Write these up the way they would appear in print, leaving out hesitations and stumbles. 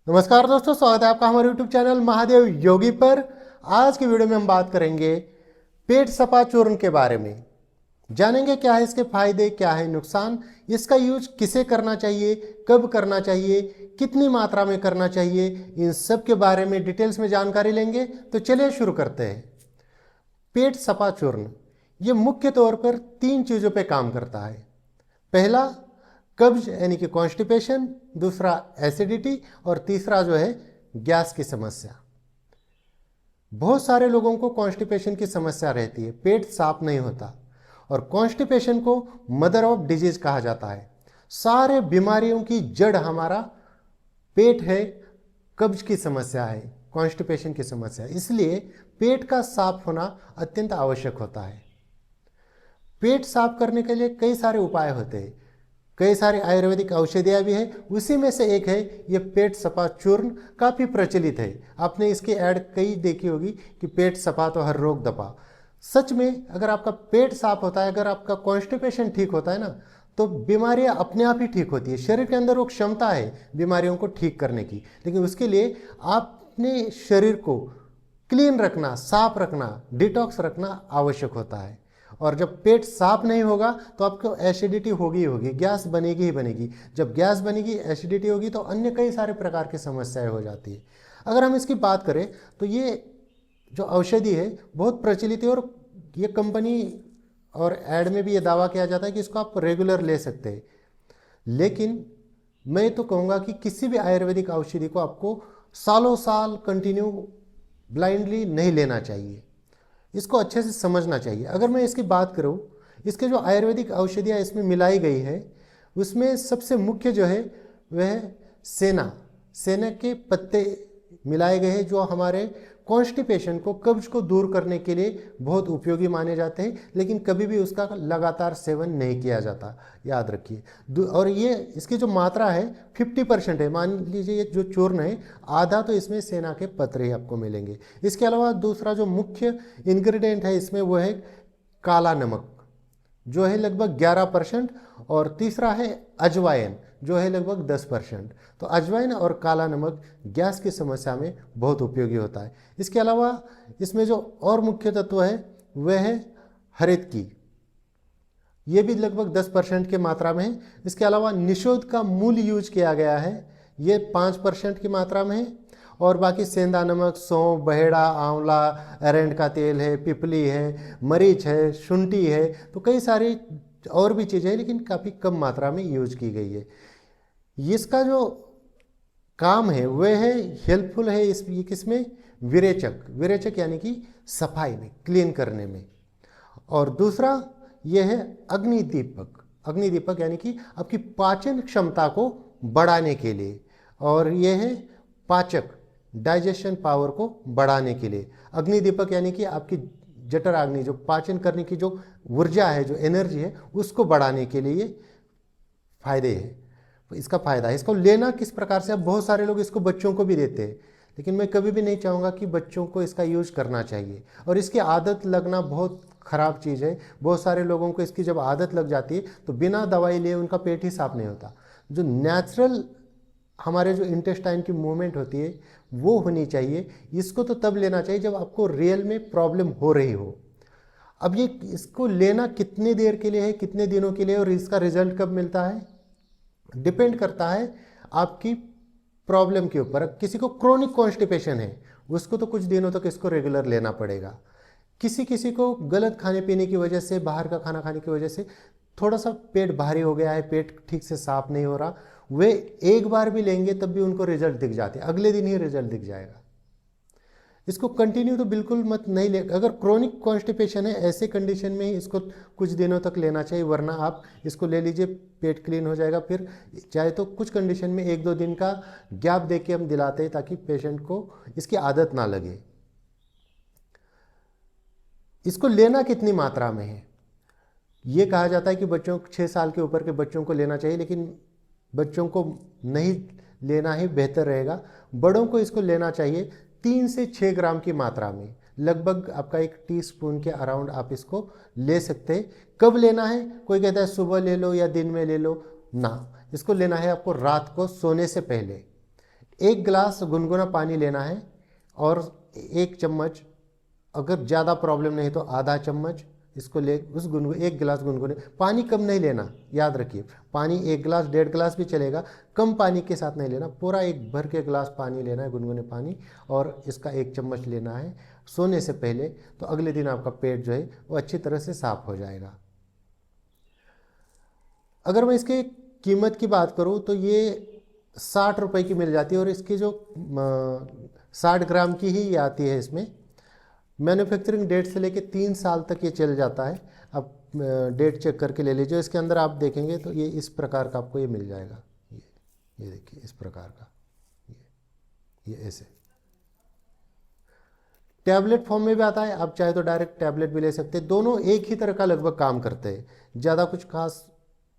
नमस्कार दोस्तों, स्वागत है आपका हमारे YouTube चैनल महादेव योगी पर। आज की वीडियो में हम बात करेंगे पेट सफा चूर्ण के बारे में। जानेंगे क्या है इसके फायदे, क्या है नुकसान, इसका यूज किसे करना चाहिए, कब करना चाहिए, कितनी मात्रा में करना चाहिए, इन सब के बारे में डिटेल्स में जानकारी लेंगे। तो चलिए शुरू करते हैं। पेट सफा चूर्ण ये मुख्य तौर पर 3 चीज़ों पे काम करता है। पहला कब्ज यानी कि कॉन्स्टिपेशन, दूसरा एसिडिटी और तीसरा जो है गैस की समस्या। बहुत सारे लोगों को कॉन्स्टिपेशन की समस्या रहती है, पेट साफ नहीं होता, और कॉन्स्टिपेशन को मदर ऑफ डिजीज कहा जाता है। सारे बीमारियों की जड़ हमारा पेट है, कब्ज की समस्या है, कॉन्स्टिपेशन की समस्या, इसलिए पेट का साफ होना अत्यंत आवश्यक होता है। पेट साफ करने के लिए कई सारे उपाय होते हैं, कई सारे आयुर्वेदिक औषधियाँ भी हैं। उसी में से एक है ये पेट सफा चूर्ण, काफ़ी प्रचलित है। आपने इसकी ऐड कई देखी होगी कि पेट सफा तो हर रोग दफा। सच में अगर आपका पेट साफ होता है, अगर आपका कॉन्स्टिपेशन ठीक होता है ना, तो बीमारियां अपने आप ही ठीक होती है। शरीर के अंदर वो क्षमता है बीमारियों को ठीक करने की, लेकिन उसके लिए आपने शरीर को क्लीन रखना, साफ रखना, डिटॉक्स रखना आवश्यक होता है। और जब पेट साफ नहीं होगा तो आपको एसिडिटी होगी ही होगी, गैस बनेगी ही बनेगी। जब गैस बनेगी, एसिडिटी होगी, तो अन्य कई सारे प्रकार की समस्याएं हो जाती है। अगर हम इसकी बात करें तो ये जो औषधि है बहुत प्रचलित है, और ये कंपनी और ऐड में भी ये दावा किया जाता है कि इसको आप रेगुलर ले सकते हैं। लेकिन मैं तो कहूँगा कि किसी भी आयुर्वेदिक औषधि को आपको सालों साल कंटिन्यू ब्लाइंडली नहीं लेना चाहिए, इसको अच्छे से समझना चाहिए। अगर मैं इसकी बात करूं, इसके जो आयुर्वेदिक औषधियाँ इसमें मिलाई गई है, उसमें सबसे मुख्य जो है वह सेना के पत्ते मिलाए गए हैं, जो हमारे कॉन्स्टिपेशन को, कब्ज को दूर करने के लिए बहुत उपयोगी माने जाते हैं। लेकिन कभी भी उसका लगातार सेवन नहीं किया जाता, याद रखिए। और ये इसकी जो मात्रा है 50% है। मान लीजिए ये जो चूर्ण है, आधा तो इसमें सेना के पत्ते ही आपको मिलेंगे। इसके अलावा दूसरा जो मुख्य इंग्रेडिएंट है इसमें वो है काला नमक, जो है लगभग 11%, और तीसरा है अजवाइन, जो है लगभग 10%। तो अजवाइन और काला नमक गैस की समस्या में बहुत उपयोगी होता है। इसके अलावा इसमें जो और मुख्य तत्व है वह है हरित की, ये भी लगभग 10% की मात्रा में है। इसके अलावा निषोध का मूल यूज किया गया है, ये 5% की मात्रा में है। और बाकी सेंधा नमक, सौंफ, बहेड़ा, आंवला, अरेंड का तेल है, पिपली है, मरीच है, शुंठी है, तो कई सारी और भी चीज़ें हैं, लेकिन काफ़ी कम मात्रा में यूज की गई है। इसका जो काम है वह है हेल्पफुल है ये किसमें, विरेचक यानी कि सफाई में, क्लीन करने में। और दूसरा यह है अग्निदीपक यानी कि आपकी पाचन क्षमता को बढ़ाने के लिए। और यह है पाचक, डाइजेशन पावर को बढ़ाने के लिए। अग्निदीपक यानी कि आपकी जठराग्नि, जो पाचन करने की जो ऊर्जा है, जो एनर्जी है, उसको बढ़ाने के लिए फायदे है। इसका फायदा है, इसको लेना किस प्रकार से। अब बहुत सारे लोग इसको बच्चों को भी देते हैं, लेकिन मैं कभी भी नहीं चाहूँगा कि बच्चों को इसका यूज करना चाहिए। और इसकी आदत लगना बहुत ख़राब चीज़ है। बहुत सारे लोगों को इसकी जब आदत लग जाती है तो बिना दवाई लिए उनका पेट ही साफ नहीं होता। जो नेचुरल हमारे जो इंटेस्टाइन की मूवमेंट होती है वो होनी चाहिए। इसको तो तब लेना चाहिए जब आपको रियल में प्रॉब्लम हो रही हो। अब ये इसको लेना कितनी देर के लिए है, कितने दिनों के लिए, और इसका रिजल्ट कब मिलता है, डिपेंड करता है आपकी प्रॉब्लम के ऊपर। किसी को क्रोनिक कॉन्स्टिपेशन है, उसको तो कुछ दिनों तक इसको रेगुलर लेना पड़ेगा। किसी किसी को गलत खाने पीने की वजह से, बाहर का खाना खाने की वजह से थोड़ा सा पेट भारी हो गया है, पेट ठीक से साफ नहीं हो रहा, वे एक बार भी लेंगे तब भी उनको रिजल्ट दिख जाते हैं, अगले दिन ही रिजल्ट दिख जाएगा। इसको कंटिन्यू तो बिल्कुल मत नहीं ले। अगर क्रोनिक कॉन्स्टिपेशन है, ऐसे कंडीशन में ही इसको कुछ दिनों तक लेना चाहिए, वरना आप इसको ले लीजिए, पेट क्लीन हो जाएगा। फिर चाहे तो कुछ कंडीशन में 1-2 दिन का गैप दे के हम दिलाते हैं, ताकि पेशेंट को इसकी आदत ना लगे। इसको लेना कितनी मात्रा में है, ये कहा जाता है कि बच्चों, 6 साल के ऊपर के बच्चों को लेना चाहिए, लेकिन बच्चों को नहीं लेना ही बेहतर रहेगा। बड़ों को इसको लेना चाहिए 3 से 6 ग्राम की मात्रा में, लगभग आपका 1 टीस्पून के अराउंड आप इसको ले सकते हैं। कब लेना है, कोई कहता है सुबह ले लो या दिन में ले लो, ना, इसको लेना है आपको रात को सोने से पहले 1 गिलास गुनगुना पानी लेना है और 1 चम्मच, अगर ज़्यादा प्रॉब्लम नहीं तो आधा चम्मच इसको ले, उस 1 गिलास गुनगुने पानी कम नहीं लेना, याद रखिए। पानी 1 गिलास 1.5 गिलास भी चलेगा, कम पानी के साथ नहीं लेना, पूरा 1 भर के गिलास पानी लेना है, गुनगुने पानी, और इसका 1 चम्मच लेना है सोने से पहले। तो अगले दिन आपका पेट जो है वो अच्छी तरह से साफ हो जाएगा। अगर मैं इसके कीमत की बात करूं तो ये 60 रुपये की मिल जाती है, और इसकी जो 60 ग्राम की ही आती है। इसमें मैन्युफैक्चरिंग डेट से लेके 3 साल तक ये चल जाता है। अब डेट चेक करके ले लीजिए। इसके अंदर आप देखेंगे तो ये इस प्रकार का आपको ये मिल जाएगा। ये देखिए इस प्रकार का, ये ऐसे टैबलेट फॉर्म में भी आता है। आप चाहे तो डायरेक्ट टैबलेट भी ले सकते हैं। दोनों एक ही तरह का लगभग काम करते हैं, ज़्यादा कुछ खास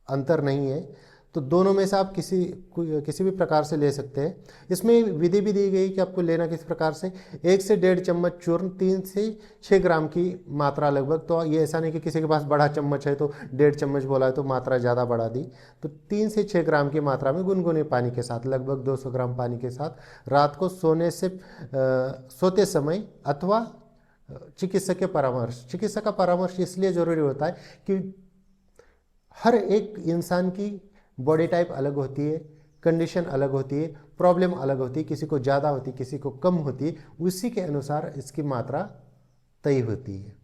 अंतर नहीं है। तो दोनों में से आप किसी भी प्रकार से ले सकते हैं। इसमें विधि भी दी गई कि आपको लेना किस प्रकार से। 1 से 1.5 चम्मच चूर्ण, 3 से 6 ग्राम की मात्रा लगभग। तो ये ऐसा नहीं कि किसी के पास बड़ा चम्मच है तो 1.5 चम्मच बोला है तो मात्रा ज़्यादा बढ़ा दी। तो 3 से 6 ग्राम की मात्रा में गुनगुने पानी के साथ, लगभग 200 ग्राम पानी के साथ, रात को सोते समय अथवा चिकित्सक का परामर्श इसलिए ज़रूरी होता है कि हर एक इंसान की बॉडी टाइप अलग होती है, कंडीशन अलग होती है, प्रॉब्लम अलग होती है, किसी को ज़्यादा होती है, किसी को कम होती है, उसी के अनुसार इसकी मात्रा तय होती है।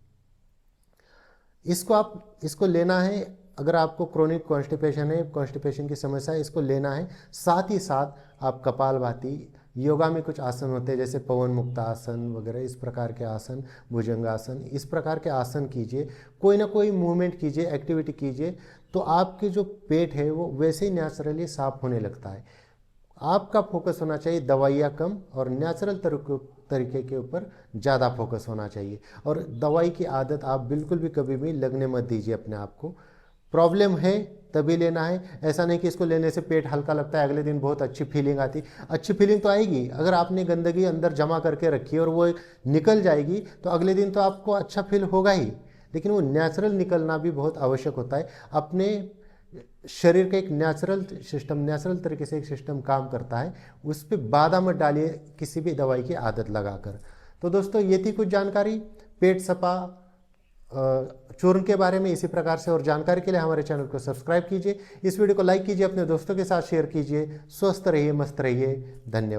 इसको लेना है। अगर आपको क्रोनिक कॉन्स्टिपेशन है, कॉन्स्टिपेशन की समस्या है, इसको लेना है। साथ ही साथ आप कपालभाति, योगा में कुछ आसन होते हैं जैसे पवन मुक्त आसन वगैरह, इस प्रकार के आसन, भुजंगासन, इस प्रकार के आसन कीजिए। कोई ना कोई मूवमेंट कीजिए, एक्टिविटी कीजिए, तो आपके जो पेट है वो वैसे ही नेचुरली साफ होने लगता है। आपका फोकस होना चाहिए दवाइयाँ कम और नेचुरल तरीके के ऊपर ज़्यादा फोकस होना चाहिए। और दवाई की आदत आप बिल्कुल भी कभी भी लगने मत दीजिए अपने आप को। प्रॉब्लम है तभी लेना है। ऐसा नहीं कि इसको लेने से पेट हल्का लगता है, अगले दिन बहुत अच्छी फीलिंग आती। अच्छी फीलिंग तो आएगी, अगर आपने गंदगी अंदर जमा करके रखी है और वो निकल जाएगी तो अगले दिन तो आपको अच्छा फील होगा ही, लेकिन वो नेचुरल निकलना भी बहुत आवश्यक होता है। अपने शरीर का एक नेचुरल तरीके से एक सिस्टम काम करता है, उस पर बाधा मत डालिए किसी भी दवाई की आदत लगाकर। तो दोस्तों ये थी कुछ जानकारी पेट सपा चूर्ण के बारे में। इसी प्रकार से और जानकारी के लिए हमारे चैनल को सब्सक्राइब कीजिए, इस वीडियो को लाइक कीजिए, अपने दोस्तों के साथ शेयर कीजिए। स्वस्थ रहिए, मस्त रहिए, धन्यवाद।